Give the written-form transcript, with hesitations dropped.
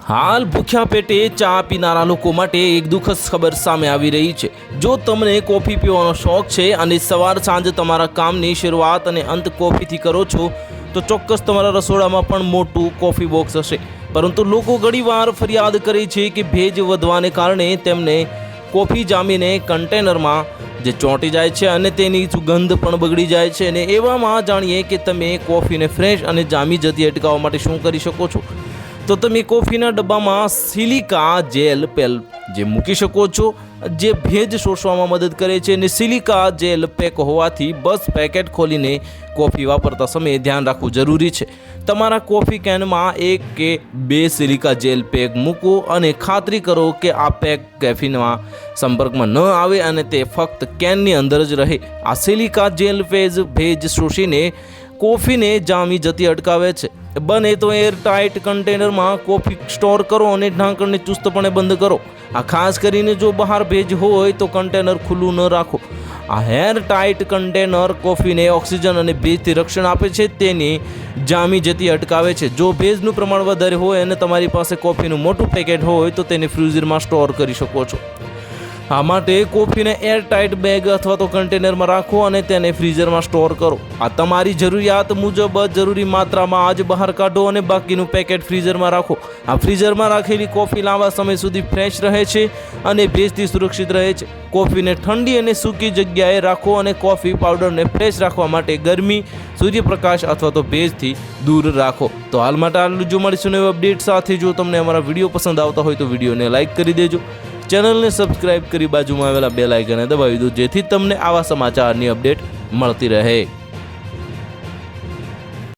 હાલ ભૂખ્યા પેટે ચા પીનારા લોકો માટે એક દુઃખદ ખબર સામે આવી રહી છે। જો તમને કોફી પીવાનો શોખ છે અને સવાર સાંજ તમારા કામની શરૂઆત અને અંત કોફીથી કરો છો તો ચોક્કસ તમારા રસોડામાં પણ મોટું કોફી બોક્સ હશે। પરંતુ લોકો ઘણીવાર ફરિયાદ કરે છે કે ભેજ વધવાને કારણે તેમને કોફી જામીને કન્ટેનરમાં જે ચોંટી જાય છે અને તેની સુગંધ પણ બગડી જાય છે। અને એવામાં જાણીએ કે તમે કોફીને ફ્રેશ અને જામી જતી અટકાવવા માટે શું કરી શકો છો। તો તમે કોફીના ડબ્બામાં સિલિકા જેલ પેલ જે મૂકી શકો છો, જે ભેજ શોષવામાં મદદ કરે છે। અને સિલિકા જેલ પેક હોવાથી બસ પેકેટ ખોલીને કોફી વાપરતા સમયે ધ્યાન રાખવું જરૂરી છે। તમારા કોફી કેનમાં 1 કે 2 સિલિકા જેલ પેક મૂકો અને ખાતરી કરો કે આ પેક કેફીનમાં સંપર્કમાં ન આવે અને તે ફક્ત કેનની અંદર જ રહે। આ સિલિકા જેલ ભેજ શોષીને કોફીને જામી જતી અટકાવે છે। બને તો એરટાઇટ કન્ટેનરમાં કોફી સ્ટોર કરો અને ઢાંકણને ચુસ્તપણે બંધ કરો। આ ખાસ કરીને જો બહાર ભેજ હોય તો કન્ટેનર ખુલ્લું ન રાખો। આ એરટાઇટ કન્ટેનર કોફીને ઓક્સિજન અને ભેજથી રક્ષણ આપે છે, તેની જામી જતી અટકાવે છે। જો ભેજનું પ્રમાણ વધારે હોય અને તમારી પાસે કોફીનું મોટું પેકેટ હોય તો તેને ફ્રીઝરમાં સ્ટોર કરી શકો છો। આ માટે કોફીને એરટાઇટ બેગ અથવા તો કન્ટેનરમાં રાખો અને તેને ફ્રીઝરમાં સ્ટોર કરો। આ તમારી જરૂરિયાત મુજબ જરૂરી માત્રામાં જ બહાર કાઢો અને બાકીનું પેકેટ ફ્રીઝરમાં રાખો। આ ફ્રીઝરમાં રાખેલી કોફી લાંબા સમય સુધી ફ્રેશ રહે છે અને ભેજથી સુરક્ષિત રહે છે। કોફીને ઠંડી અને સૂકી જગ્યાએ રાખો અને કોફી પાવડરને ફ્રેશ રાખવા માટે ગરમી, સૂર્યપ્રકાશ અથવા તો ભેજથી દૂર રાખો। તો હાલ માટે આટલું। જો મળીશું નવી અપડેટ સાથે। જો તમને અમારા વિડીયો પસંદ આવતા હોય તો વિડીયોને લાઇક કરી દેજો, ચેનલને સબસ્ક્રાઇબ કરી બાજુમાં આવેલા બેલ આઇકનને દબાવી દો, જેથી તમને આવા સમાચારની અપડેટ મળતી રહે।